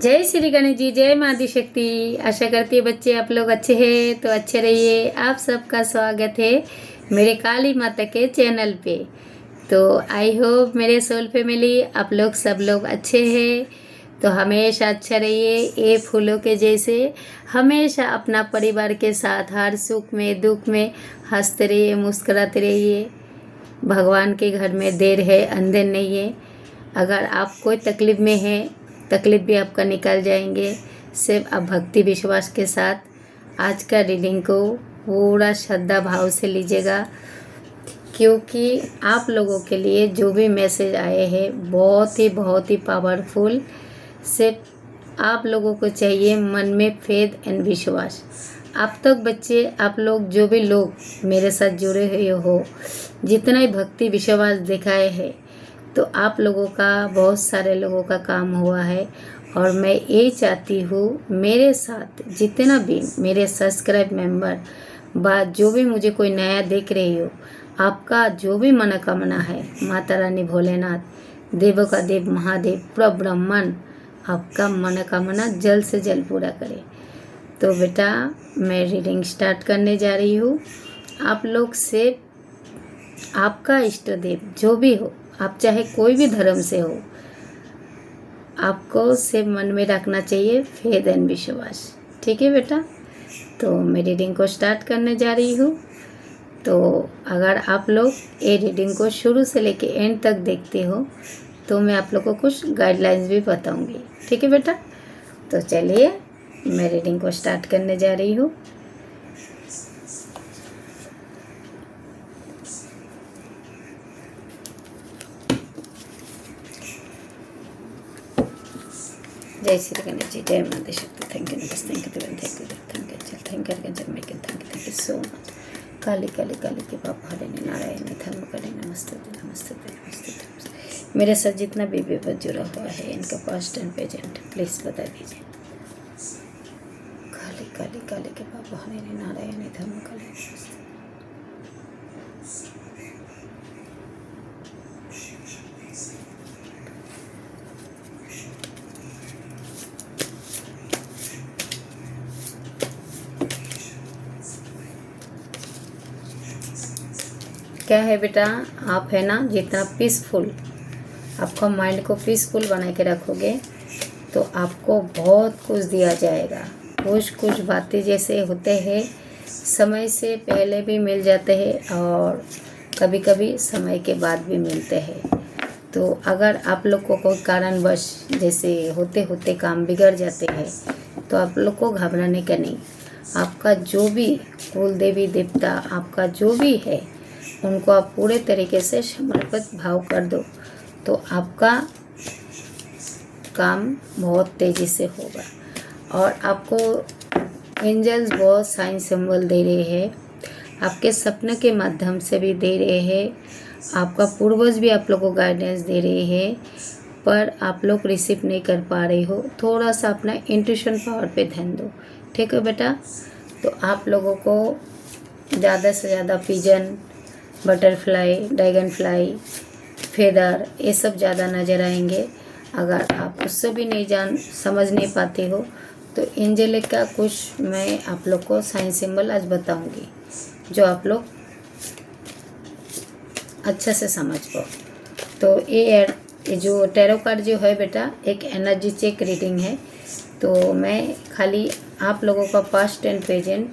जय श्री गणेश जी, जय माँ दी शक्ति। आशा करती है बच्चे आप लोग अच्छे हैं तो अच्छे रहिए। आप सबका स्वागत है मेरे काली माता के चैनल पे। तो आई होप मेरे सोल फैमिली आप लोग सब लोग अच्छे हैं तो हमेशा अच्छा रहिए। ये फूलों के जैसे हमेशा अपना परिवार के साथ हर सुख में दुख में हंसते रहिए, मुस्कुराते रहिए। भगवान के घर में देर है अंधेर नहीं है। अगर आप कोई तकलीफ़ में हैं, तकलीफ़ भी आपका निकल जाएंगे। सिर्फ आप भक्ति विश्वास के साथ आज का रीडिंग को पूरा श्रद्धा भाव से लीजिएगा, क्योंकि आप लोगों के लिए जो भी मैसेज आए हैं बहुत ही पावरफुल। सिर्फ आप लोगों को चाहिए मन में फेथ एंड विश्वास। अब तक बच्चे आप लोग जो भी लोग मेरे साथ जुड़े हुए हो, जितना ही भक्ति विश्वास दिखाए हैं, तो आप लोगों का बहुत सारे लोगों का काम हुआ है। और मैं ये चाहती हूँ मेरे साथ जितना भी मेरे सब्सक्राइब मेंबर बात जो भी मुझे कोई नया देख रही हो, आपका जो भी मनोकामना है माता रानी भोलेनाथ देवों का देव महादेव पूरा ब्रह्मांड आपका मनोकामना जल्द से जल्द पूरा करे। तो बेटा मैं रीडिंग स्टार्ट करने जा रही हूँ। आप लोग से आपका इष्ट देव जो भी हो, आप चाहे कोई भी धर्म से हो, आपको सिर्फ मन में रखना चाहिए फेथ एंड विश्वास। ठीक है बेटा, तो मैं रीडिंग को स्टार्ट करने जा रही हूँ। तो अगर आप लोग ये रीडिंग को शुरू से लेके एंड तक देखते हो तो मैं आप लोग को कुछ गाइडलाइंस भी बताऊंगी। ठीक है बेटा, तो चलिए मैं रीडिंग को स्टार्ट करने जा रही हूँ। जय श्री गणेश जी, जय माता शक्ति। थैंक यू नमस्ते, thank you so much. Kali Kali Kali के बाप हरे नारायण धर्म करे नमस्ते नमस्ते नमस्ते। मेरे साथ जितना भी विपद जुड़ा हुआ है इनका पास्ट एंड प्रेजेंट प्लीज़ बता दीजिए। काली काली काली के बाप हरे नारायण धर्म करे नमस्ते। क्या है बेटा, आप है ना जितना पीसफुल आपका माइंड को पीसफुल बना के रखोगे तो आपको बहुत कुछ दिया जाएगा। कुछ बातें जैसे होते हैं समय से पहले भी मिल जाते हैं और कभी कभी समय के बाद भी मिलते हैं। तो अगर आप लोग को कोई कारणवश जैसे होते होते काम बिगड़ जाते हैं तो आप लोग को घबराने का नहीं। आपका जो भी कुल देवी देवता आपका जो भी है उनको आप पूरे तरीके से समर्पित भाव कर दो तो आपका काम बहुत तेज़ी से होगा। और आपको एंजल्स बहुत साइन सिंबल दे रहे हैं, आपके सपने के माध्यम से भी दे रहे हैं, आपका पूर्वज भी आप लोगों को गाइडेंस दे रहे हैं, पर आप लोग रिसीव नहीं कर पा रहे हो। थोड़ा सा अपना इंट्यूशन पावर पे ध्यान दो। ठीक है बेटा, तो आप लोगों को ज़्यादा से ज़्यादा pigeon, butterfly, dragon fly, feather ये सब ज़्यादा नज़र आएंगे। अगर आप उससे भी नहीं समझ नहीं पाते हो तो एंजेलिक का कुछ मैं आप लोग को साइन सिंबल आज बताऊंगी जो आप लोग अच्छे से समझ पाओ। तो ये जो टैरो कार्ड जो है बेटा एक एनर्जी चेक रीडिंग है। तो मैं खाली आप लोगों का पास्ट एंड प्रेजेंट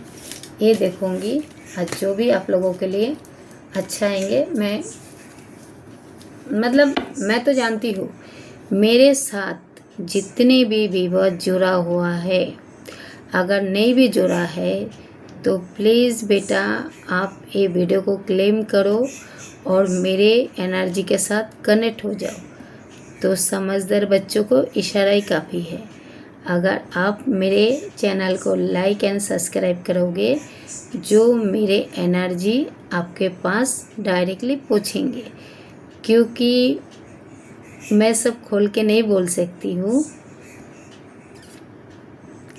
ये देखूंगी। आज जो भी आप लोगों के लिए अच्छा आएंगे, मैं तो जानती हूँ मेरे साथ जितने भी विवाद जुड़ा हुआ है, अगर नहीं भी जुड़ा है तो प्लीज़ बेटा आप ये वीडियो को क्लेम करो और मेरे एनर्जी के साथ कनेक्ट हो जाओ। तो समझदार बच्चों को इशारा ही काफ़ी है। अगर आप मेरे चैनल को लाइक एंड सब्सक्राइब करोगे जो मेरे एनर्जी आपके पास डायरेक्टली पहुँचेंगे, क्योंकि मैं सब खोल के नहीं बोल सकती हूँ,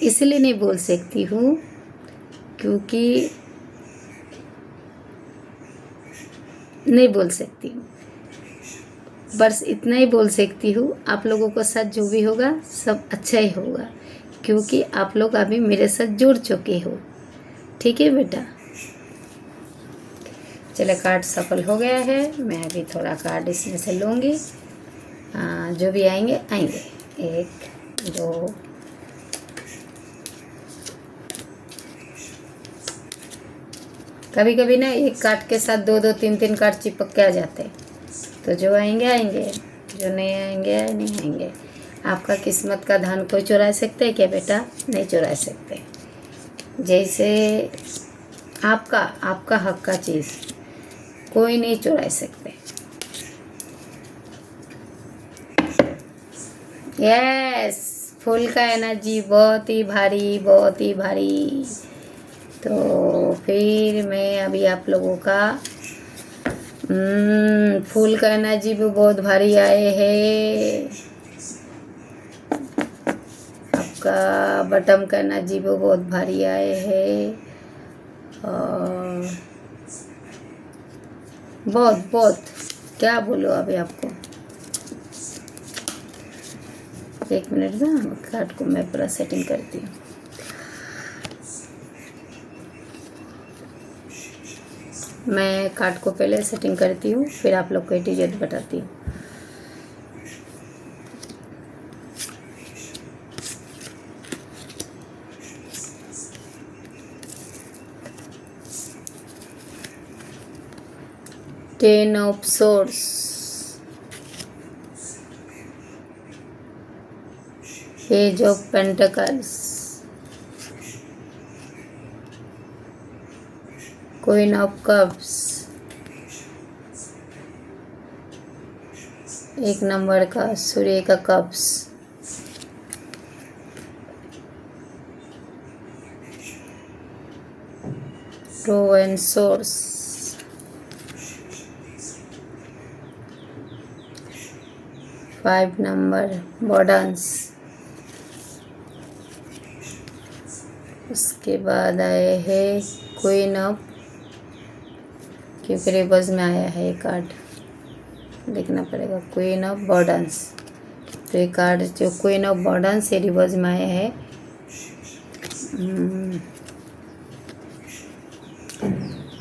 इसलिए नहीं बोल सकती हूँ क्योंकि नहीं बोल सकती हूँ। बस इतना ही बोल सकती हूँ, आप लोगों को साथ जो भी होगा सब अच्छा ही होगा, क्योंकि आप लोग अभी मेरे साथ जुड़ चुके हो। ठीक है बेटा, चलो कार्ड सफल हो गया है। मैं अभी थोड़ा कार्ड इसमें से लूँगी। जो भी आएंगे आएंगे, 1 2 कभी कभी ना एक कार्ड के साथ 2 2 3 3 कार्ड चिपक के आ जाते हैं, तो जो आएंगे आएंगे, जो नहीं आएंगे नहीं आएंगे। आपका किस्मत का धन कोई चुरा सकते है क्या बेटा? नहीं चुरा सकते। जैसे आपका हक का चीज़ कोई नहीं चुरा सकते। यस, फूल का एनर्जी बहुत ही भारी, बहुत ही भारी। तो फिर मैं अभी आप लोगों का फूल का एनर्जी भी बहुत भारी आए है। आपका बटम का एनर्जी भी बहुत भारी आए है, और बहुत बहुत क्या बोलो अभी आपको। 1 मिनट ना, कार्ड को मैं पूरा सेटिंग करती हूँ। मैं कार्ड को पहले सेटिंग करती हूँ, फिर आप लोग को एटीजेड बताती हूँ। Ten of swords, page of pentacles, queen of cups, 1 number का सूर्य का cups, two and swords, 5 number बॉर्डन्स। उसके बाद आए हैं क्वीन ऑफ, क्योंकि रिवर्स में आया है ये कार्ड, देखना पड़ेगा। क्वीन ऑफ बॉर्डन्स, तो ये कार्ड जो क्वीन ऑफ बॉर्डन्स ये रिवर्स में आया है।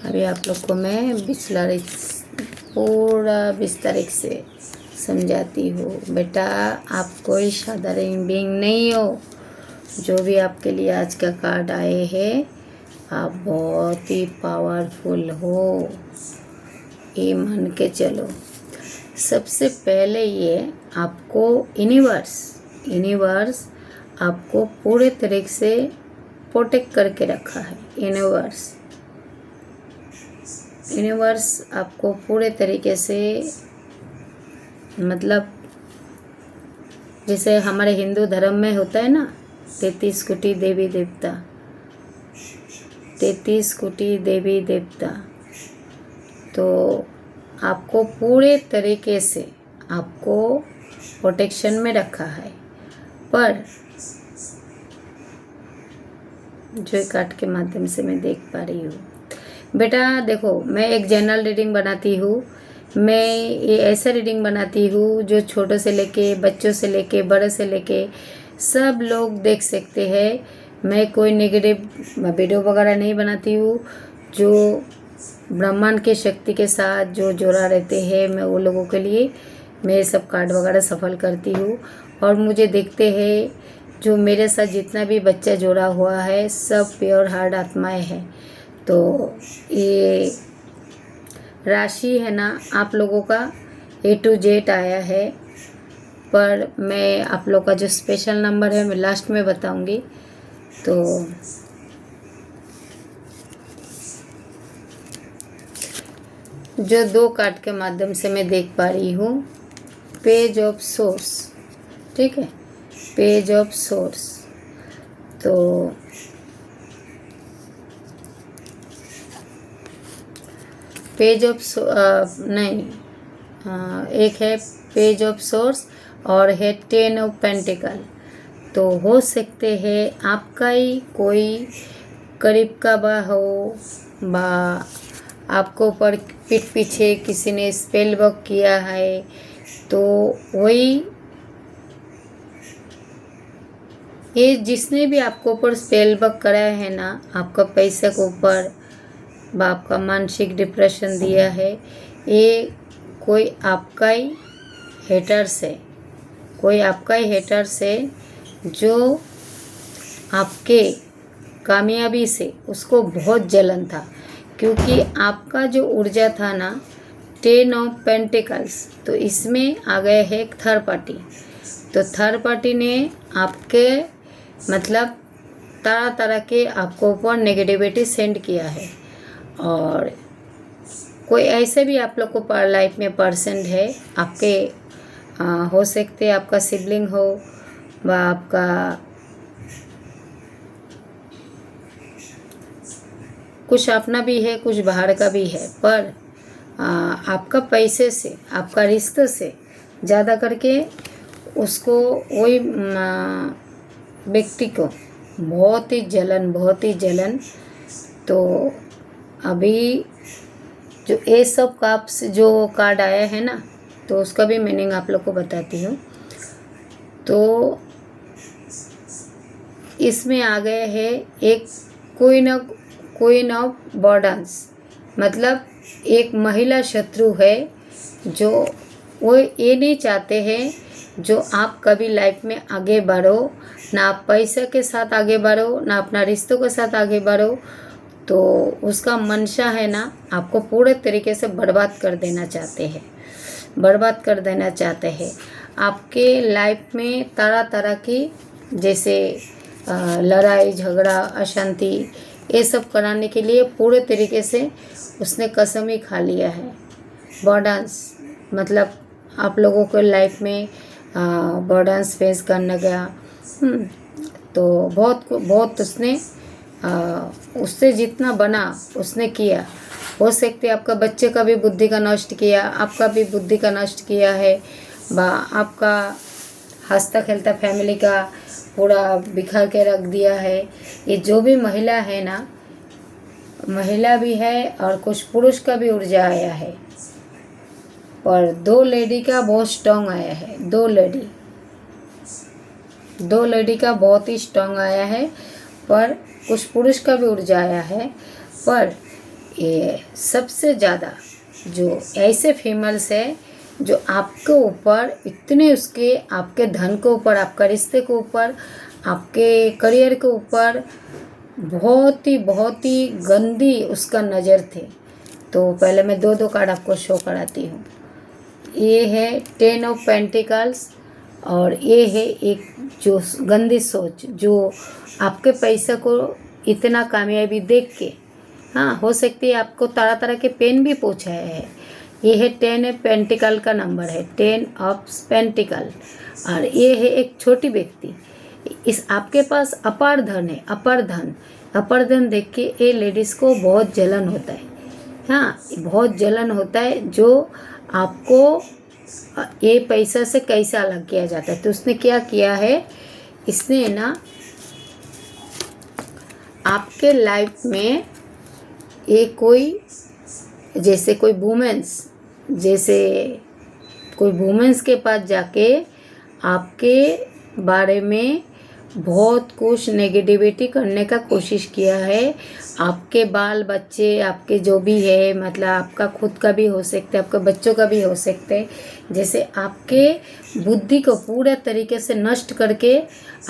अभी आप लोग को मैं पूरा विस्तारित से समझाती हूँ। बेटा आप कोई साधारण बीइंग नहीं हो। जो भी आपके लिए आज का कार्ड आए हैं, आप बहुत ही पावरफुल हो, ये मान के चलो। सबसे पहले ये आपको यूनिवर्स आपको पूरे तरीके से प्रोटेक्ट करके रखा है। यूनिवर्स आपको पूरे तरीके से, मतलब जैसे हमारे हिंदू धर्म में होता है ना, 33 कोटि देवी देवता, 33 कोटि देवी देवता, तो आपको पूरे तरीके से आपको प्रोटेक्शन में रखा है। पर जो कार्ड के माध्यम से मैं देख पा रही हूँ, बेटा देखो, मैं एक जनरल रीडिंग बनाती हूँ। मैं ये ऐसा रीडिंग बनाती हूँ जो छोटों से लेके, बच्चों से लेके, बड़े से लेके सब लोग देख सकते हैं। मैं कोई नेगेटिव वीडियो वगैरह नहीं बनाती हूँ। जो ब्रह्मांड की शक्ति के साथ जो जोड़ा रहते हैं, मैं वो लोगों के लिए मैं सब कार्ड वगैरह सफल करती हूँ। और मुझे देखते हैं जो मेरे साथ जितना भी बच्चा जोड़ा हुआ है, सब प्योर हार्ट आत्माएं हैं। तो ये राशि है ना आप लोगों का A to Z आया है। पर मैं आप लोग का जो स्पेशल नंबर है मैं लास्ट में बताऊंगी। तो जो 2 कार्ड के माध्यम से मैं देख पा रही हूँ, पेज ऑफ सोर्स, ठीक है, पेज ऑफ सोर्स। तो पेज ऑफ एक है पेज ऑफ सोर्स और है 10 ऑफ पेंटिकल। तो हो सकते हैं आपका ही कोई करीब का बा हो, आपको पर पीठ पीछे किसी ने स्पेल वर्क किया है, तो वही ये जिसने भी आपको ऊपर स्पेल वर्क कराया है ना, आपका पैसे के ऊपर आपका मानसिक डिप्रेशन दिया है, ये कोई आपका ही हेटर्स है, कोई आपका ही हेटर्स है जो आपके कामयाबी से उसको बहुत जलन था। क्योंकि आपका जो ऊर्जा था ना 10 ऑफ पेंटिकल्स, तो इसमें आ गए है एक थर्ड पार्टी। तो थर्ड पार्टी ने आपके मतलब तरह तरह के आपको ऊपर नेगेटिविटी सेंड किया है। और कोई ऐसे भी आप लोग को लाइफ में पर्सन है आपके, हो सकते आपका सिबलिंग हो व आपका कुछ अपना भी है, कुछ बाहर का भी है, पर आपका पैसे से, आपका रिश्ते से ज़्यादा करके उसको वही व्यक्ति को बहुत ही जलन। तो अभी जो ये सब काप्स जो कार्ड आया है ना, तो उसका भी मीनिंग आप लोग को बताती हूँ। तो इसमें आ गए है एक क्वीन ऑफ बर्डन्स, मतलब एक महिला शत्रु है जो वो ये नहीं चाहते हैं जो आप कभी लाइफ में आगे बढ़ो, ना आप पैसे के साथ आगे बढ़ो, ना अपना रिश्तों के साथ आगे बढ़ो। तो उसका मंशा है ना आपको पूरे तरीके से बर्बाद कर देना चाहते हैं। आपके लाइफ में तरह तरह की जैसे लड़ाई झगड़ा अशांति ये सब कराने के लिए पूरे तरीके से उसने कसम ही खा लिया है। बर्डन्स मतलब आप लोगों को लाइफ में बर्डन्स फेस करना गया, तो बहुत उसने उससे जितना बना उसने किया। हो सकते आपका बच्चे का भी बुद्धि का नष्ट किया, आपका भी बुद्धि का नष्ट किया है, आपका हंसता खेलता फैमिली का पूरा बिखर के रख दिया है। ये जो भी महिला है ना, महिला भी है और कुछ पुरुष का भी ऊर्जा आया है, पर 2 लेडी का बहुत स्ट्रॉन्ग आया है। 2 लेडी का बहुत ही स्ट्रॉन्ग आया है, पर कुछ पुरुष का भी ऊर्जा आया है। पर ये सबसे ज़्यादा जो ऐसे फीमेल्स है जो आपके ऊपर इतने उसके आपके धन के ऊपर, आपका रिश्ते के ऊपर, आपके करियर के ऊपर बहुत ही गंदी उसका नज़र थे। तो पहले मैं 2 कार्ड आपको शो कराती हूँ। ये है 10 ऑफ पेंटिकल्स और ये है एक जो गंदी सोच जो आपके पैसे को इतना कामयाबी देख के, हाँ हो सकती है आपको तरह तरह के पेन भी पूछा है। ये है 10 पेंटिकल का नंबर है, 10 ऑफ पेंटिकल। और ये है एक छोटी व्यक्ति, इस आपके पास अपार धन है, अपार धन देख के ये लेडीज़ को बहुत जलन होता है। हाँ बहुत जलन होता है जो आपको ये पैसा से कैसे अलग किया जाता है। तो उसने क्या किया है, इसने ना आपके लाइफ में एक जैसे कोई वुमेन्स के पास जाके आपके बारे में बहुत कुछ नेगेटिविटी करने का कोशिश किया है। आपके बाल बच्चे, आपके जो भी है, मतलब आपका खुद का भी हो सकता है, आपके बच्चों का भी हो सकता है, जैसे आपके बुद्धि को पूरा तरीके से नष्ट करके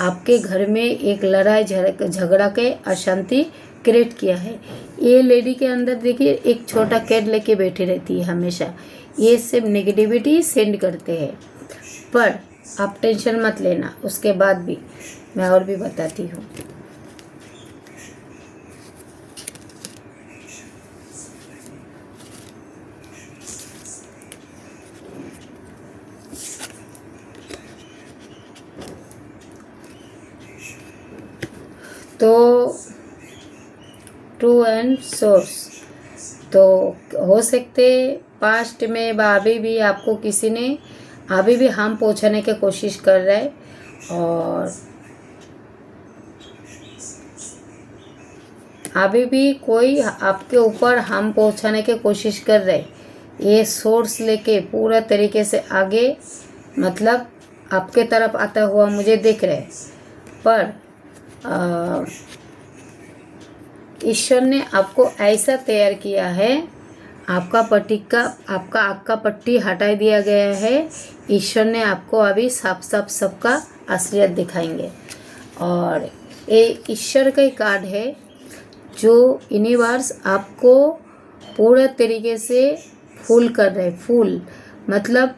आपके घर में एक लड़ाई झगड़ा के अशांति क्रिएट किया है। ये लेडी के अंदर देखिए एक छोटा कैट लेके बैठी रहती है हमेशा, ये सब नेगेटिविटी सेंड करते हैं। पर आप टेंशन मत लेना, उसके बाद भी मैं और भी बताती हूँ। तो 2 एंड सोर्स, तो हो सकते पास्ट में अभी भी आपको किसी ने अभी भी हार्म पहुंचाने की कोशिश कर रहा है, और अभी भी कोई आपके ऊपर हार्म पहुंचाने की कोशिश कर रहे, ये सोर्स लेके पूरा तरीके से आगे मतलब आपके तरफ आता हुआ मुझे दिख रहा है। पर ईश्वर ने आपको ऐसा तैयार किया है, आपका आँख का पट्टी हटा दिया गया है। ईश्वर ने आपको अभी साफ साफ सबका असलियत दिखाएंगे। और ये ईश्वर का ही कार्ड है जो यूनिवर्स आपको पूरा तरीके से फूल कर रहे। फूल मतलब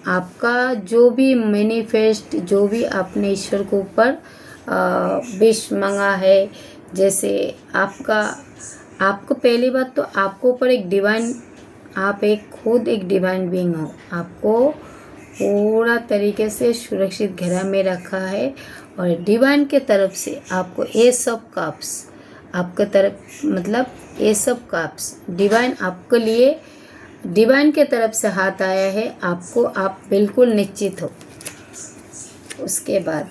आपका जो भी मैनिफेस्ट, जो भी आपने ईश्वर के ऊपर विश मांगा है, जैसे आपको पहली बात तो आपको ऊपर एक डिवाइन, आप खुद एक डिवाइन बीइंग हो। आपको पूरा तरीके से सुरक्षित घेरा में रखा है और डिवाइन के तरफ से आपको ये सब कप्स आपके तरफ मतलब ये सब कप्स डिवाइन आपके लिए डिवाइन के तरफ से हाथ आया है। आप बिल्कुल निश्चित हो। उसके बाद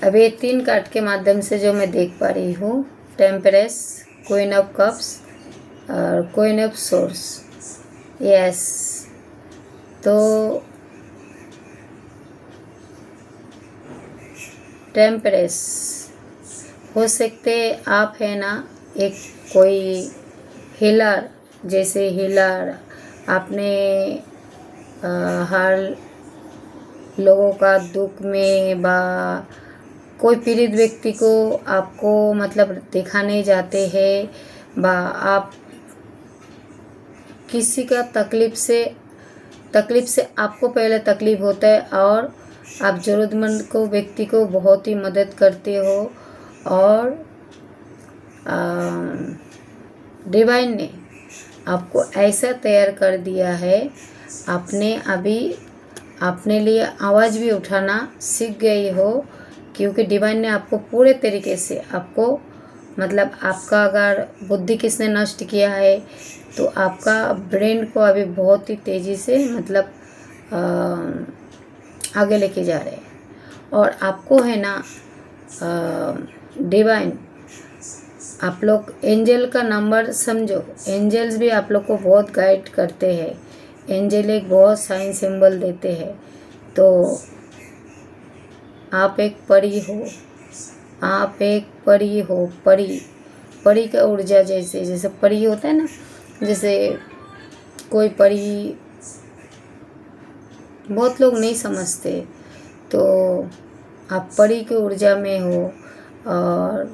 अब ये 3 कार्ड के माध्यम से जो मैं देख पा रही हूँ, टेम्परेस, क्वीन ऑफ कप्स और क्वीन ऑफ सोर्स। यस, तो टेम्परेस हो सकते आप है ना, एक कोई हीलर, जैसे हीलर आपने हर लोगों का दुख में बा कोई पीड़ित व्यक्ति को आपको मतलब दिखाने जाते हैं, बा आप किसी का तकलीफ से आपको पहले तकलीफ होता है और आप ज़रूरतमंद को व्यक्ति को बहुत ही मदद करते हो। और डिवाइन ने आपको ऐसा तैयार कर दिया है, आपने अभी अपने लिए आवाज़ भी उठाना सीख गई हो, क्योंकि डिवाइन ने आपको पूरे तरीके से आपको मतलब आपका अगर बुद्धि किसने नष्ट किया है तो आपका ब्रेन को अभी बहुत ही तेज़ी से मतलब आगे लेके जा रहे हैं। और आपको है ना डिवाइन, आप लोग एंजल का नंबर समझो, एंजल्स भी आप लोग को बहुत गाइड करते हैं। एंजल एक बहुत साइन सिंबल देते हैं। तो आप एक परी हो, आप एक परी हो। परी का ऊर्जा जैसे परी होता है ना, जैसे कोई परी बहुत लोग नहीं समझते, तो आप परी की ऊर्जा में हो और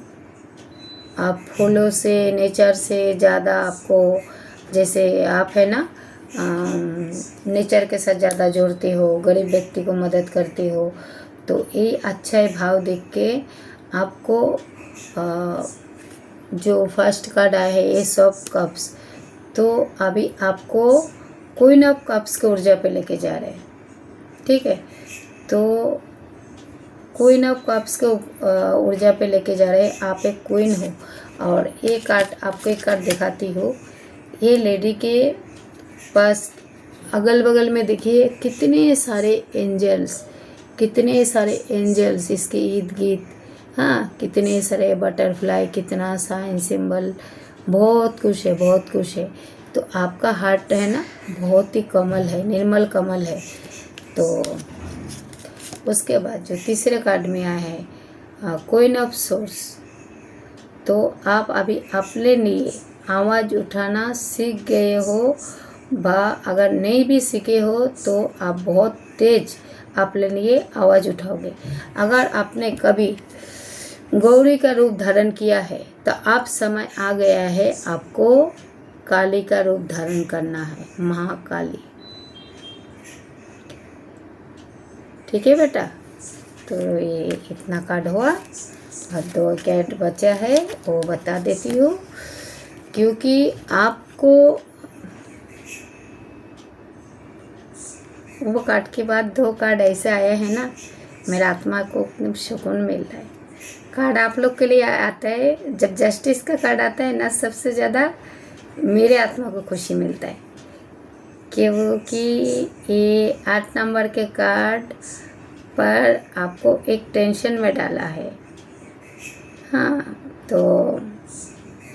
आप फूलों से, नेचर से ज़्यादा आपको, जैसे आप है ना नेचर के साथ ज़्यादा जोड़ते हो, गरीब व्यक्ति को मदद करते हो। तो ये अच्छा भाव देख के आपको जो फर्स्ट कार्ड आया है एस ऑफ कप्स, तो अभी आपको क्वीन ऑफ कप्स के ऊर्जा पे लेके जा रहे हैं। ठीक है, तो क्वीन ऑफ कप्स के ऊर्जा पे लेके जा रहे हैं। आप एक क्वीन हो और ये कार्ड आपको एक कार्ड दिखाती हो। ये लेडी के पास अगल बगल में देखिए कितने सारे एंजल्स इसके इर्द गिर्द, हाँ, कितने सारे बटरफ्लाई, कितना साइन सिंबल, बहुत कुछ है। तो आपका हार्ट है ना बहुत ही कमल है, निर्मल कमल है। तो उसके बाद जो तीसरे कार्ड में आया है क्वीन ऑफ सोर्स, तो आप अभी अपने लिए आवाज़ उठाना सीख गए हो, अगर नहीं भी सीखे हो तो आप बहुत तेज अपने लिए आवाज़ उठाओगे। अगर आपने कभी गौरी का रूप धारण किया है तो आप समय आ गया है आपको काली का रूप धारण करना है, महाकाली। ठीक है बेटा, तो ये इतना कार्ड हुआ और 2 कार्ड बचा है वो बता देती हूँ, क्योंकि आपको वो कार्ड के बाद 2 कार्ड ऐसे आया है ना, मेरा आत्मा को एकदम सुकून मिल रहा है। कार्ड आप लोग के लिए आता है, जब जस्टिस का कार्ड आता है ना, सबसे ज़्यादा मेरे आत्मा को खुशी मिलता है। क्योंकि ये 8 नंबर के कार्ड पर आपको एक टेंशन में डाला है। हाँ, तो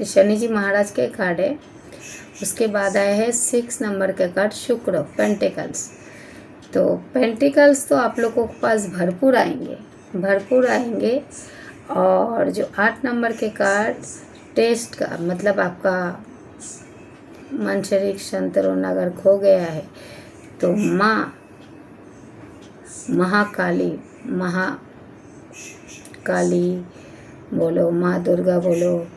शनि जी महाराज के कार्ड है। उसके बाद आया है 6 नंबर के कार्ड शुक्र, पेंटिकल्स। तो पेंटिकल्स तो आप लोगों के पास भरपूर आएंगे। और जो 8 नंबर के कार्ड टेस्ट का मतलब आपका मन शरीर संतुलन अगर खो गया है तो माँ महाकाली बोलो, माँ दुर्गा बोलो,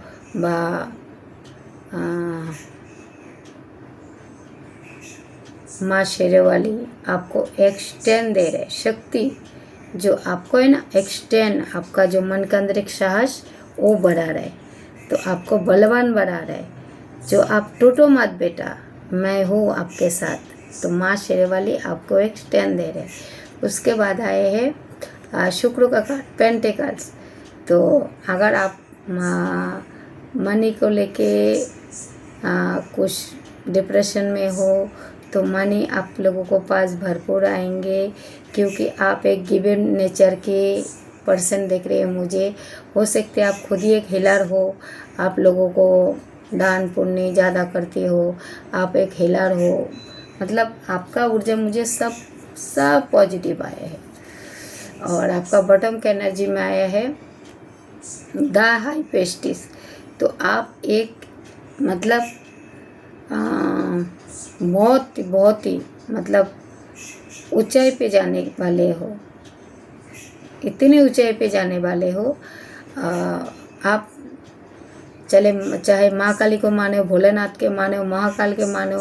माँ शेरवाली आपको एक्सटेंड दे रहे शक्ति, जो आपको है ना एक्सटेंड, आपका जो मन का अंदर एक साहस वो बढ़ा रहे, तो आपको बलवान बढ़ा रहे। जो आप टूटो मत बेटा, मैं हूँ आपके साथ। तो माँ शेरवाली आपको एक्सटेंड दे रहे। उसके बाद आए हैं शुक्र का कार्ड पेंटिकल्स। तो अगर आप मनी को लेके कुछ डिप्रेशन में हो तो मनी आप लोगों को पास भरपूर आएंगे, क्योंकि आप एक गिवन नेचर के पर्सन दिख रहे हैं मुझे। हो सकते आप खुद ही एक हीलर हो, आप लोगों को दान पुण्य ज़्यादा करते हो, आप एक हीलर हो, मतलब आपका ऊर्जा मुझे सब पॉजिटिव आया है। और आपका बॉटम का एनर्जी में आया है द हाई पेस्टिस। तो आप एक मतलब बहुत ही मतलब ऊंचाई पे जाने वाले हो, इतनी ऊंचाई पे जाने वाले हो। आप चाहे माँ काली को मानो, भोलेनाथ के मानो, महाकाल के मानो,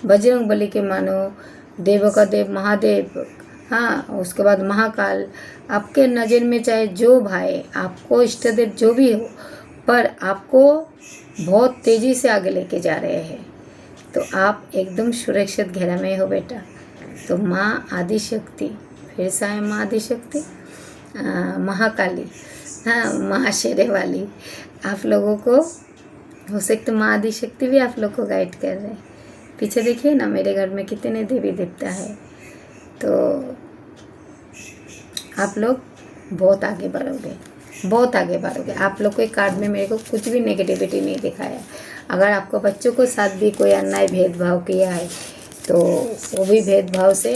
बजरंग बली के मानो, देवों का देव महादेव, हाँ, उसके बाद महाकाल, आपके नज़र में चाहे जो भाई आपको इष्ट देव जो भी हो, पर आपको बहुत तेज़ी से आगे लेके जा रहे हैं। तो आप एकदम सुरक्षित घेरा में हो बेटा। तो माँ आदिशक्ति, फिर से आए माँ आदिशक्ति, महाकाली, हाँ, माँ शेरे वाली, आप लोगों को हो सकते माँ आदिशक्ति भी आप लोग को गाइड कर रहे हैं। पीछे देखिए ना मेरे घर में कितने देवी देवता है। तो आप लोग बहुत आगे बढ़ोगे। आप लोग के कार्ड में मेरे को कुछ भी नेगेटिविटी नहीं दिखाया। अगर आपको बच्चों को साथ भी कोई अन्याय भेदभाव किया है तो वो भी भेदभाव से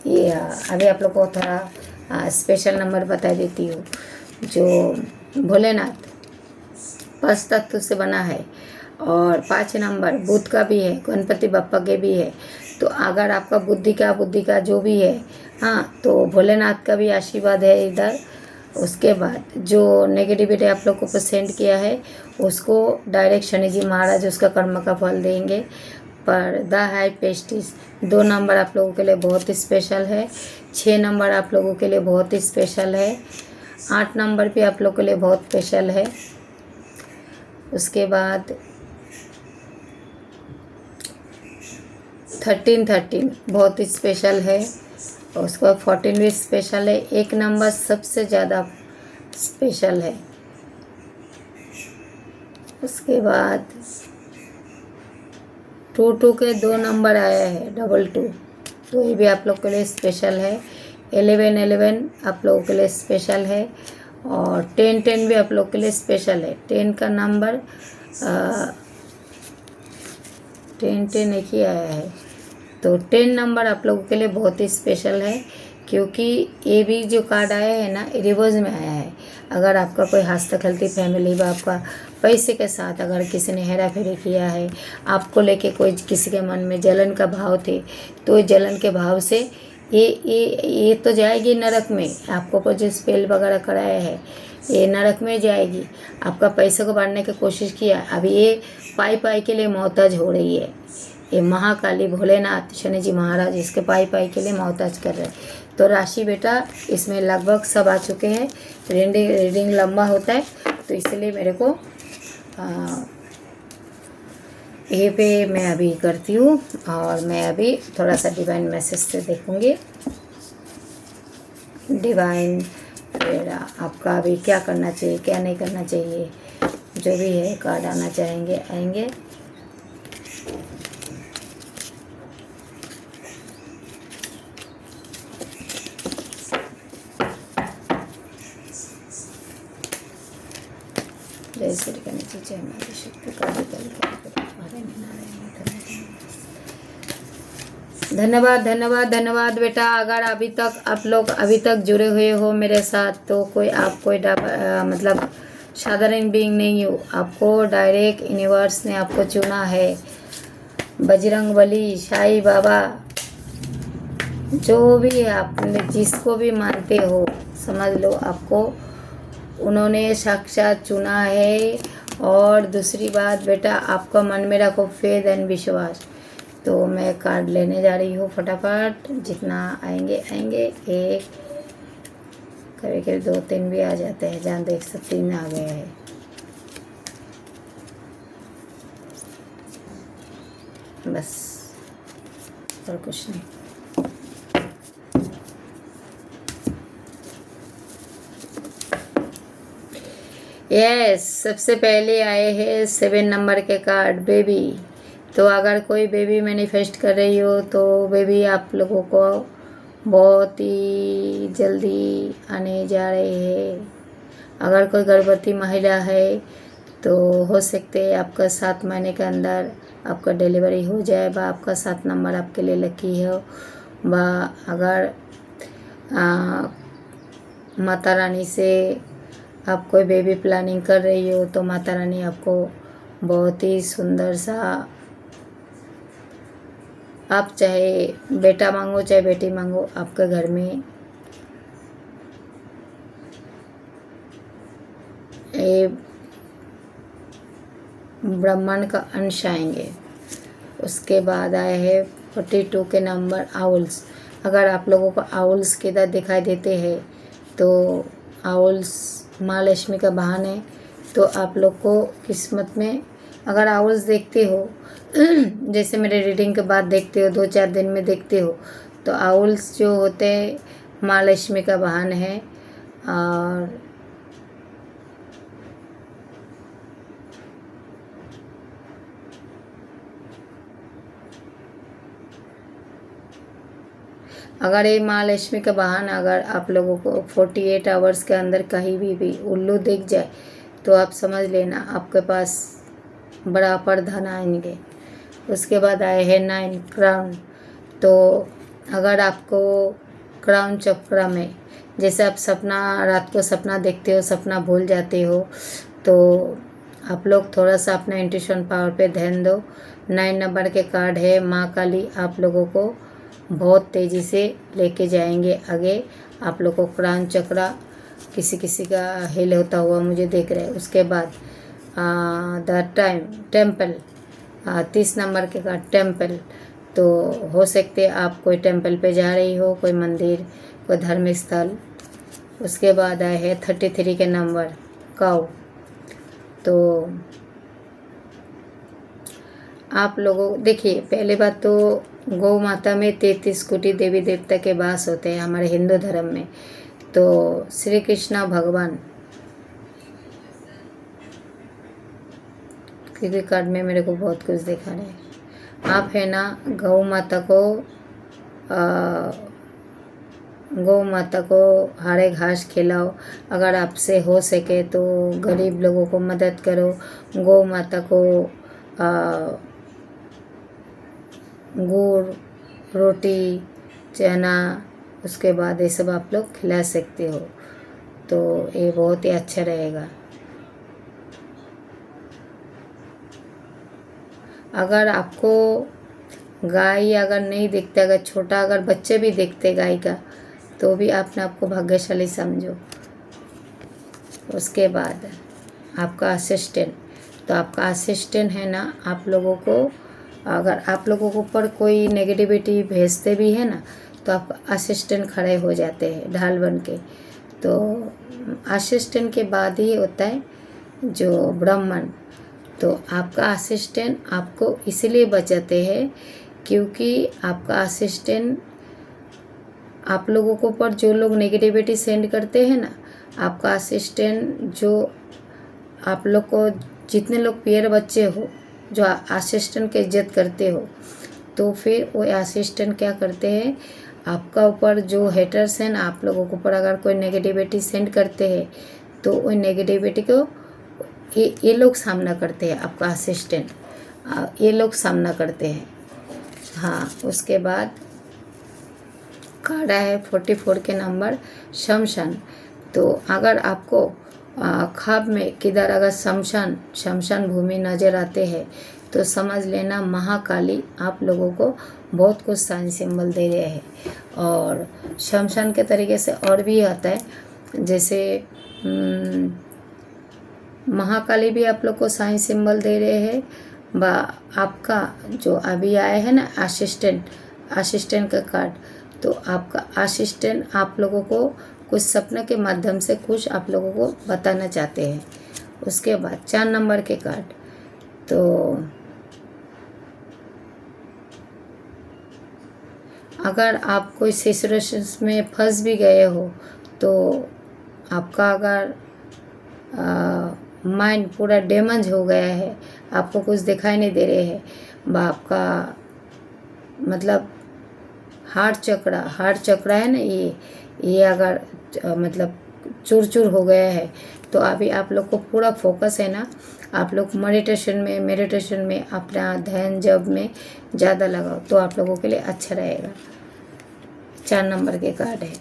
ये अभी आप लोग को थोड़ा स्पेशल नंबर बता देती हूँ। जो भोलेनाथ 5 तत्व से बना है और 5 नंबर बुध का भी है, गणपति बप्पा के भी है। तो अगर आपका बुद्धि का जो भी है, हाँ, तो भोलेनाथ का भी आशीर्वाद है इधर। उसके बाद जो नेगेटिविटी आप लोग को परसेंट किया है उसको डायरेक्ट शनि जी महाराज उसका कर्म का फल देंगे। पर द हाई पेस्टिस 2 नंबर आप लोगों के लिए बहुत ही स्पेशल है, 6 नंबर आप लोगों के लिए बहुत ही स्पेशल है, 8 नंबर भी आप लोगों के लिए बहुत स्पेशल है। उसके बाद 13 बहुत ही स्पेशल है। और उसके बाद 14 भी स्पेशल है। 1 नंबर सबसे ज़्यादा स्पेशल है। उसके बाद 2 के 2 नंबर आया है, 22, तो ये भी आप लोग के लिए स्पेशल है। 11 आप लोगों के लिए स्पेशल है। और 10 भी आप लोग के लिए स्पेशल है। 10 का नंबर 10 एक ही आया है। तो 10 नंबर आप लोगों के लिए बहुत ही स्पेशल है, क्योंकि ये भी जो कार्ड आया है ना रिवर्स में आया है। अगर आपका कोई हस्तखलती फैमिली व आपका पैसे के साथ अगर किसी ने हेरा फेरी किया है, आपको लेके कोई किसी के मन में जलन का भाव थे, तो जलन के भाव से ये तो जाएगी नरक में। आपको कोई जो स्पेल वगैरह कराया है ये नरक में जाएगी। आपका पैसे को बांटने की कोशिश किया, अभी ये पाई के लिए मोहताज हो रही है। ये महाकाली भोलेनाथ शनि जी महाराज इसके पाई के लिए मोहताज कर रहे हैं। तो राशि बेटा इसमें लगभग सब आ चुके हैं। रीडिंग लंबा होता है तो इसलिए मेरे को ये पे मैं अभी करती हूँ। और मैं अभी थोड़ा सा डिवाइन मैसेज से देखूँगी। डिवाइन फिर आपका अभी क्या करना चाहिए क्या नहीं करना चाहिए, जो भी है कार्ड आना चाहेंगे आएंगे। जय श्री गणेश जी, जय माता शक्ति, काली काली काली काली धन्यवाद धन्यवाद धन्यवाद बेटा। अगर अभी तक आप लोग जुड़े हुए हो मेरे साथ, तो कोई मतलब साधारण बीइंग नहीं हो, आपको डायरेक्ट यूनिवर्स ने आपको चुना है। बजरंग बली, साईं बाबा, जो भी आप जिसको भी मानते हो, समझ लो आपको उन्होंने साक्षात चुना है। और दूसरी बात बेटा, आपका मन में रखो फेथ एंड विश्वास। तो मैं कार्ड लेने जा रही हूँ फटाफट, जितना आएंगे आएंगे। एक, कभी कभी 2-3 भी आ जाते हैं, जहाँ देख सकते 3 आ गए हैं। बस, और कुछ नहीं। यस, सबसे पहले आए हैं 7 नंबर के कार्ड, बेबी। तो अगर कोई बेबी मैनिफेस्ट कर रही हो, तो बेबी आप लोगों को बहुत ही जल्दी आने जा रहे हैं। अगर कोई गर्भवती महिला है, तो हो सकते है आपका 7 महीने के अंदर आपका डिलीवरी हो जाए, बा आपका 7 नंबर आपके लिए लकी हो। बा अगर माता रानी से आप कोई बेबी प्लानिंग कर रही हो, तो माता रानी आपको बहुत ही सुंदर सा, आप चाहे बेटा मांगो चाहे बेटी मांगो, आपके घर में ये ब्रह्मांड का अंश आएंगे। उसके बाद आए हैं 42 के नंबर, आउल्स। अगर आप लोगों को आउल्स किधर दिखाई देते हैं, तो आउल्स माँ लक्ष्मी का वाहन है। तो आप लोग को किस्मत में अगर आउल्स देखते हो, जैसे मेरे रीडिंग के बाद देखते हो, 2-4 दिन में देखते हो, तो आउल्स जो होते हैं माँ लक्ष्मी का वाहन है। और अगर ये माँ लक्ष्मी का वाहन अगर आप लोगों को 48 आवर्स के अंदर कहीं भी उल्लू दिख जाए, तो आप समझ लेना आपके पास बड़ा प्रधान आएंगे। उसके बाद आए हैं 9 क्राउन। तो अगर आपको क्राउन चक्र में, जैसे आप रात को सपना देखते हो, सपना भूल जाते हो, तो आप लोग थोड़ा सा अपना इंट्यूशन पावर पे ध्यान दो। 9 नंबर के कार्ड है, माँ काली आप लोगों को बहुत तेज़ी से लेके जाएंगे आगे। आप लोग को क्राउन चक्र किसी किसी का हिल होता हुआ मुझे देख रहा है। उसके बाद द टेम्पल, 30 नंबर के कार्ड टेम्पल। तो हो सकते आप कोई टेम्पल पे जा रही हो, कोई मंदिर, कोई धार्मिक स्थल। उसके बाद आए है 33 के नंबर, काऊ। तो आप लोगों देखिए, पहले बात तो गौ माता में 33 कोटि देवी देवता के वास होते हैं हमारे हिंदू धर्म में। तो श्री कृष्ण भगवान, क्योंकि कार्ड में मेरे को बहुत कुछ दिखा रहे हैं। आप है ना गौ माता को हरे घास खिलाओ। अगर आपसे हो सके तो गरीब लोगों को मदद करो। गौ माता को गुड़, रोटी, चना, उसके बाद ये सब आप लोग खिला सकते हो। तो ये बहुत ही अच्छा रहेगा। अगर आपको गाय अगर नहीं दिखता, अगर छोटा अगर बच्चे भी देखते गाय का, तो भी आपने आपको भाग्यशाली समझो। उसके बाद आपका असिस्टेंट, तो आपका असिस्टेंट है ना, आप लोगों को अगर आप लोगों के ऊपर कोई नेगेटिविटी भेजते भी है ना, तो आप असिस्टेंट खड़े हो जाते हैं ढाल बन के। तो असिस्टेंट के बाद ही होता है जो ब्राह्मण। तो आपका असिस्टेंट आपको इसलिए बचाते हैं क्योंकि आपका असिस्टेंट आप लोगों के ऊपर जो लोग नेगेटिविटी सेंड करते हैं ना, आपका असिस्टेंट जो आप लोग को जितने लोग प्यारे बच्चे हो जो असिस्टेंट की इज्जत करते हो, तो फिर वो असिस्टेंट क्या करते हैं, आपका ऊपर जो हेटर्स हैं ना, आप लोगों के ऊपर अगर कोई नेगेटिविटी सेंड करते हैं, तो वो नेगेटिविटी को ये लोग सामना करते हैं, आपका असिस्टेंट, ये लोग सामना करते हैं। हाँ, उसके बाद कार्ड है 44 के नंबर शमशान। तो अगर आपको ख्वाब में किधर अगर शमशान भूमि नज़र आते हैं तो समझ लेना महाकाली आप लोगों को बहुत कुछ साइन सिंबल दे रहे हैं। और शमशान के तरीके से और भी आता है, जैसे महाकाली भी आप लोग को साइन सिंबल दे रहे हैं। बा आपका जो अभी आया है ना असिस्टेंट का कार्ड, तो आपका असिस्टेंट आप लोगों को कुछ सपने के माध्यम से कुछ आप लोगों को बताना चाहते हैं। उसके बाद 4 नंबर के कार्ड, तो अगर आप कोई सिचुएशंस में फंस भी गए हो तो आपका अगर माइंड पूरा डैमेज हो गया है, आपको कुछ दिखाई नहीं दे रहे हैं, आपका मतलब हार्ट चक्रा है ना, ये अगर मतलब चूर हो गया है तो अभी आप लोग को पूरा फोकस है ना, आप लोग मेडिटेशन में अपना ध्यान जप में ज़्यादा लगाओ तो आप लोगों के लिए अच्छा रहेगा। 4 नंबर के कार्ड है।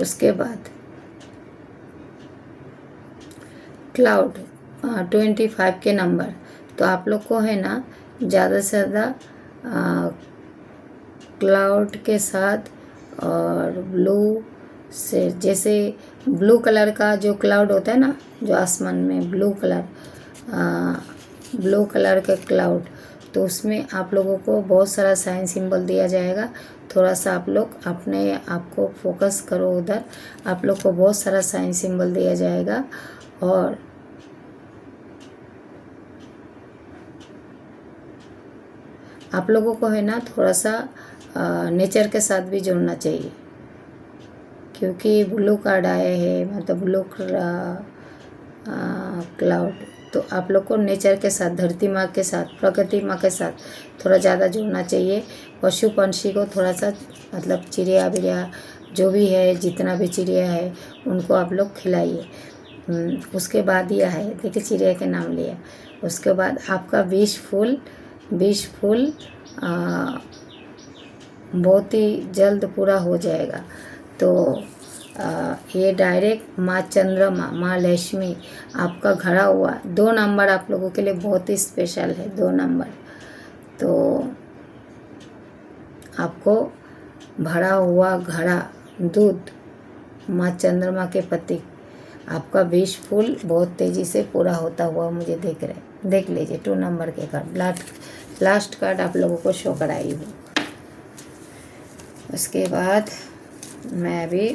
उसके बाद क्लाउड 25 के नंबर, तो आप लोग को है ना ज़्यादा से ज़्यादा क्लाउड के साथ और ब्लू से, जैसे ब्लू कलर का जो क्लाउड होता है ना, जो आसमान में ब्लू कलर का क्लाउड, तो उसमें आप लोगों को बहुत सारा साइन सिंबल दिया जाएगा। थोड़ा सा आप लोग अपने आप को फोकस करो उधर, आप लोग को बहुत सारा साइन सिंबल दिया जाएगा। और आप लोगों को है ना थोड़ा सा नेचर के साथ भी जुड़ना चाहिए, क्योंकि ब्लू कार्ड आए हैं, मतलब ब्लू क्लाउड, तो आप लोग को नेचर के साथ, धरती माँ के साथ, प्रकृति माँ के साथ थोड़ा ज़्यादा जुड़ना चाहिए। पशु पंछी को थोड़ा सा, मतलब चिड़िया बिड़िया जो भी है, जितना भी चिड़िया है उनको आप लोग खिलाइए। उसके बाद यह है, देखिए चिड़िया के नाम लिया। उसके बाद आपका विश फुल बहुत ही जल्द पूरा हो जाएगा। तो ये डायरेक्ट माँ चंद्रमा, माँ लक्ष्मी आपका घड़ा हुआ 2 नंबर आप लोगों के लिए बहुत ही स्पेशल है। 2 नंबर, तो आपको भरा हुआ घड़ा दूध माँ चंद्रमा के प्रतीक, आपका विश फुल बहुत तेज़ी से पूरा होता हुआ मुझे देख लीजिए। 2 नंबर के कार्ड, लास्ट कार्ड आप लोगों को शो कराई हूँ। उसके बाद मैं अभी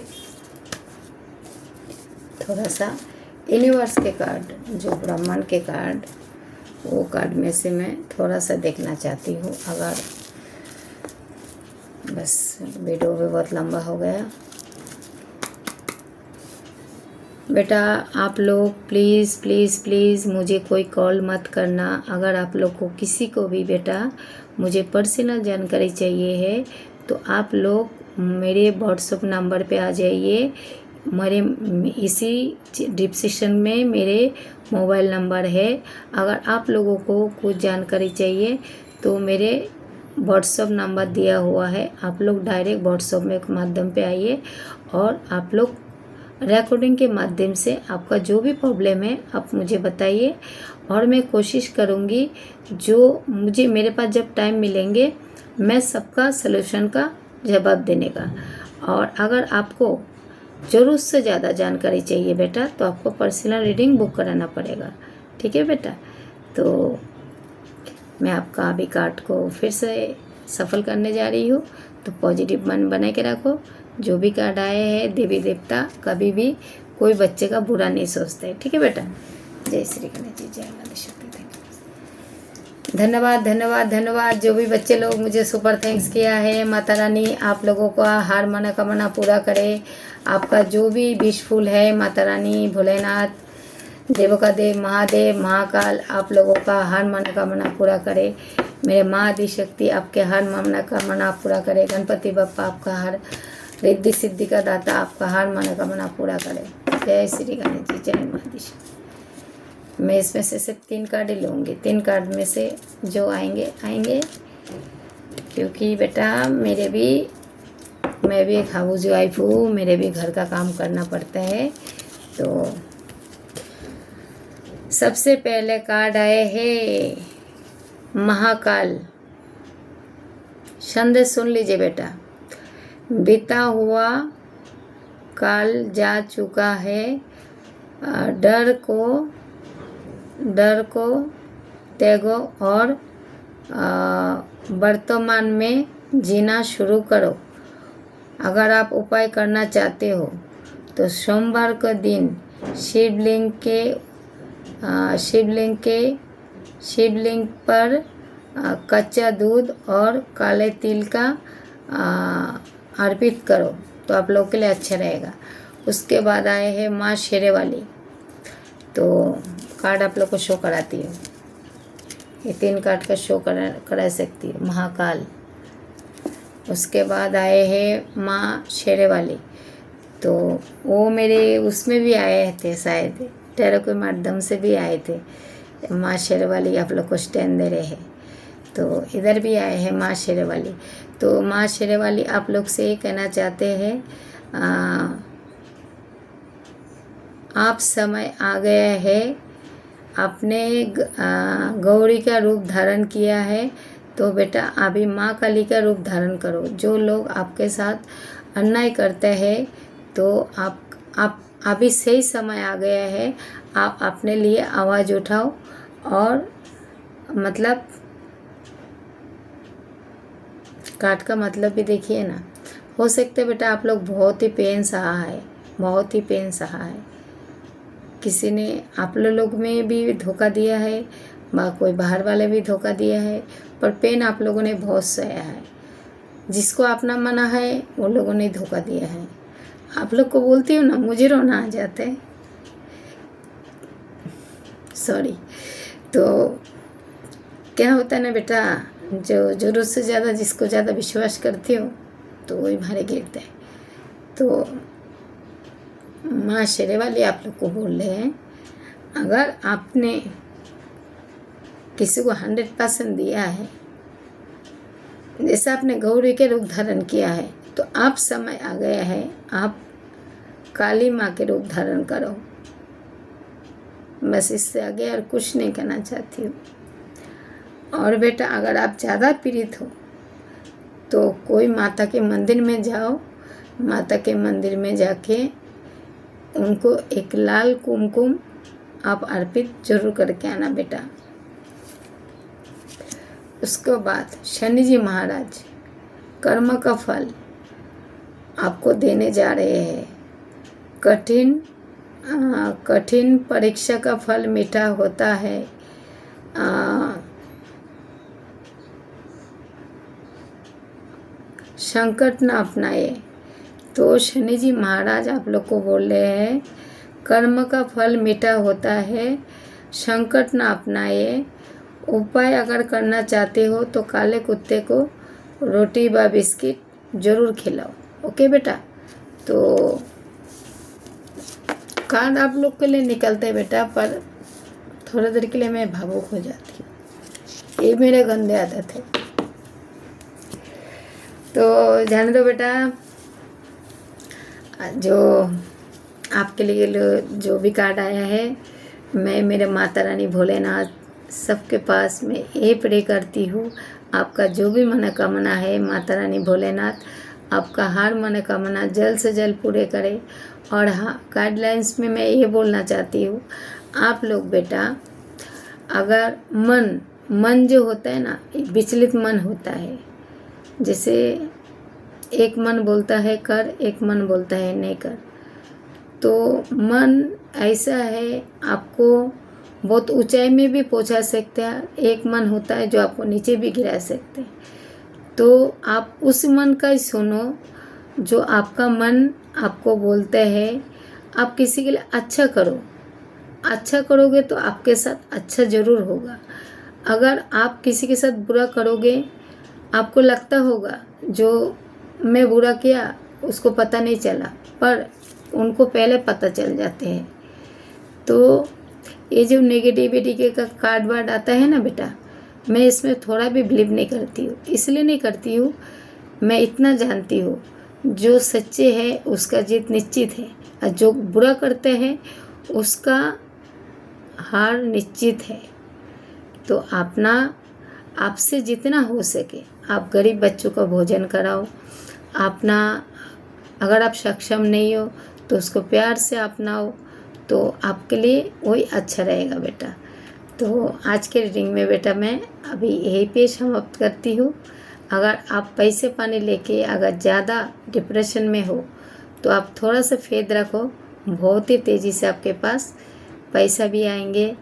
थोड़ा सा यूनिवर्स के कार्ड, जो ब्रह्मांड के कार्ड, वो कार्ड में से मैं थोड़ा सा देखना चाहती हूँ। अगर बस वीडियो भी बहुत लंबा हो गया। बेटा आप लोग प्लीज़ मुझे कोई कॉल मत करना। अगर आप लोग को किसी को भी बेटा मुझे पर्सनल जानकारी चाहिए है तो आप लोग मेरे व्हाट्सएप नंबर पे आ जाइए। मेरे इसी डिस्क्रिप्शन में मेरे मोबाइल नंबर है। अगर आप लोगों को कुछ जानकारी चाहिए तो मेरे व्हाट्सएप नंबर दिया हुआ है, आप लोग डायरेक्ट व्हाट्सएप में के माध्यम पे आइए और आप लोग रिकॉर्डिंग के माध्यम से आपका जो भी प्रॉब्लम है आप मुझे बताइए और मैं कोशिश करूँगी, जो मुझे मेरे पास जब टाइम मिलेंगे मैं सबका सलूशन का जवाब देने का। और अगर आपको ज़रूरत से ज़्यादा जानकारी चाहिए बेटा तो आपको पर्सनल रीडिंग बुक कराना पड़ेगा। ठीक है बेटा, तो मैं आपका अभी कार्ड को फिर से सफल करने जा रही हूँ। तो पॉजिटिव मन बना के रखो। जो भी कार्ड आए हैं, देवी देवता कभी भी कोई बच्चे का बुरा नहीं सोचते। ठीक है बेटा, जय श्री गणेश जी, जय माता शक्ति। धन्यवाद। जो भी बच्चे लोग मुझे सुपर थैंक्स किया है, माता रानी आप लोगों का हर मनोकामना पूरा करे। आपका जो भी विशफुल है, माता रानी, भोलेनाथ, देवों का देव, महादेव, महाकाल आप लोगों का हर मनोकामना पूरा करे। मेरे माँ आदि शक्ति आपके हर मनोकामना पूरा करे। गणपति बप्पा आपका हर रिद्धि सिद्धि का दाता आपका हर मनोकामना पूरा करे। जय श्री गणेश जी, जय माता दी। मैं इसमें से सिर्फ 3 कार्ड ही लूँगी। 3 कार्ड में से जो आएंगे आएंगे, क्योंकि बेटा मैं भी एक हाउस वाइफ हूँ, मेरे भी घर का काम करना पड़ता है। तो सबसे पहले कार्ड आए हैं महाकाल। संदेश सुन लीजिए बेटा। बीता हुआ काल जा चुका है, डर को त्यागो और वर्तमान में जीना शुरू करो। अगर आप उपाय करना चाहते हो तो सोमवार का दिन शिवलिंग पर कच्चा दूध और काले तिल का अर्पित करो, तो आप लोग के लिए अच्छा रहेगा। उसके बाद आए हैं माँ शेरेवाली। तो कार्ड आप लोग को शो कराती हूँ, ये 3 कार्ड का शो करा सकती है महाकाल। उसके बाद आए हैं माँ शेरेवाली। तो वो मेरे उसमें भी आए थे शायद, टेरो के माध्यम से भी आए थे। माँ शेरेवाली आप लोग को स्टैंड दे रहे हैं, तो इधर भी आए हैं माँ शेरेवाली। तो माँ शेरेवाली आप लोग से ये कहना चाहते हैं, आप समय आ गया है, आपने गौरी का रूप धारण किया है, तो बेटा अभी माँ काली का रूप धारण करो। जो लोग आपके साथ अन्याय करते हैं, तो आप अभी सही समय आ गया है, आप अपने लिए आवाज़ उठाओ। और मतलब कार्ड का मतलब भी देखिए ना। हो सकता है बेटा आप लोग बहुत ही पेन सहा है, किसी ने आप लोग में भी धोखा दिया है, कोई बाहर वाले भी धोखा दिया है, पर पेन आप लोगों ने बहुत सहा है। जिसको अपना मना है वो लोगों ने धोखा दिया है। आप लोग को बोलती हूँ ना, मुझे रोना आ जाता है, सॉरी। तो क्या होता है ना बेटा, जो ज़रूरत से ज़्यादा जिसको ज़्यादा विश्वास करती हो तो वही भारे गिरता है। तो माँ शेरेवाली आप लोग को बोल रहे हैं, अगर आपने किसी को 100% दिया है, जैसे आपने गौरी के रूप धारण किया है, तो आप समय आ गया है, आप काली माँ के रूप धारण करो। बस इससे आगे और कुछ नहीं कहना चाहती हूँ। और बेटा अगर आप ज़्यादा पीड़ित हो तो कोई माता के मंदिर में जाओ, माता के मंदिर में जाके उनको एक लाल कुमकुम आप अर्पित जरूर करके आना बेटा। उसके बाद शनि जी महाराज कर्म का फल आपको देने जा रहे हैं। कठिन परीक्षा का फल मीठा होता है। संकट न अपनाए। तो शनि जी महाराज आप लोग को बोल रहे हैं, कर्म का फल मीठा होता है, संकट न अपनाए। उपाय अगर करना चाहते हो तो काले कुत्ते को रोटी व बिस्किट जरूर खिलाओ। ओके बेटा। तो कार्ड आप लोग के लिए निकलते हैं बेटा, पर थोड़ी देर के लिए मैं भावुक हो जाती हूँ, ये मेरे गंदे आदत है। तो जाने दो बेटा, जो आपके लिए जो भी कार्ड आया है, मैं मेरे माता रानी भोलेनाथ सबके पास में ये प्रे करती हूँ, आपका जो भी मनोकामना है माता रानी भोलेनाथ आपका हर मनोकामना जल्द से जल्द पूरे करे। और हाँ, गाइडलाइंस में मैं ये बोलना चाहती हूँ, आप लोग बेटा अगर मन जो होता है ना, विचलित मन होता है, जैसे एक मन बोलता है कर, एक मन बोलता है नहीं कर। तो मन ऐसा है, आपको बहुत ऊंचाई में भी पहुंचा सकता है, एक मन होता है जो आपको नीचे भी गिरा सकते हैं। तो आप उस मन का ही सुनो जो आपका मन आपको बोलता है। आप किसी के लिए अच्छा करो, अच्छा करोगे तो आपके साथ अच्छा ज़रूर होगा। अगर आप किसी के साथ बुरा करोगे, आपको लगता होगा जो मैं बुरा किया उसको पता नहीं चला, पर उनको पहले पता चल जाते हैं। तो ये जो नेगेटिविटी के का कार्ड वार्ड आता है ना बेटा, मैं इसमें थोड़ा भी बिलीव नहीं करती हूँ। इसलिए नहीं करती हूँ, मैं इतना जानती हूँ, जो सच्चे है उसका जीत निश्चित है, और जो बुरा करते हैं उसका हार निश्चित है। तो अपना आपसे जितना हो सके आप गरीब बच्चों का भोजन कराओ। अपना अगर आप सक्षम नहीं हो तो उसको प्यार से अपनाओ, तो आपके लिए वही अच्छा रहेगा बेटा। तो आज के रीडिंग में बेटा मैं अभी यही पे समाप्त करती हूँ। अगर आप पैसे पानी लेके अगर ज़्यादा डिप्रेशन में हो तो आप थोड़ा सा फेथ रखो, बहुत ही तेज़ी से आपके पास पैसा भी आएंगे।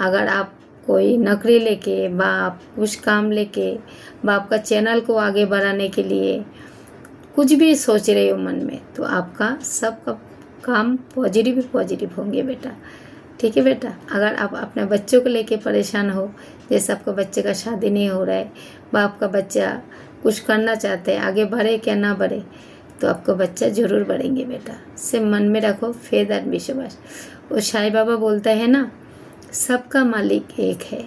अगर आप कोई नौकरी लेके बा आप कुछ काम लेके बा आपका चैनल को आगे बढ़ाने के लिए कुछ भी सोच रहे हो मन में, तो आपका सबका काम पॉजिटिव होंगे बेटा। ठीक है बेटा। अगर आप अपने बच्चों को लेके परेशान हो, जैसे आपका बच्चे का शादी नहीं हो रहा है व आपका बच्चा कुछ करना चाहते हैं, आगे बढ़े क्या ना बढ़े, तो आपका बच्चा ज़रूर बढ़ेंगे बेटा। से मन में रखो फेथ और विश्वास। वो साईं बाबा बोलता है ना, सबका मालिक एक है,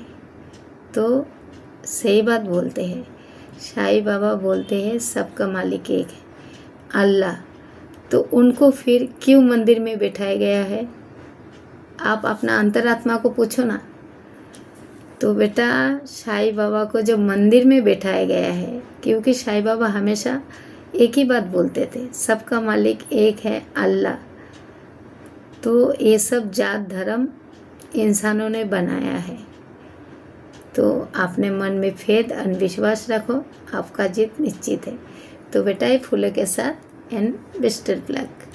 तो सही बात बोलते हैं। साईं बाबा बोलते हैं सबका मालिक एक है, अल्लाह। तो उनको फिर क्यों मंदिर में बैठाया गया है? आप अपना अंतरात्मा को पूछो ना। तो बेटा साईं बाबा को जो मंदिर में बैठाया गया है, क्योंकि साईं बाबा हमेशा एक ही बात बोलते थे, सबका मालिक एक है, अल्लाह। तो ये सब जात धर्म इंसानों ने बनाया है। तो अपने मन में फेथ और विश्वास रखो, आपका जीत निश्चित है। तो बेटा ये फूलों के साथ एंड बेस्ट ऑफ लक।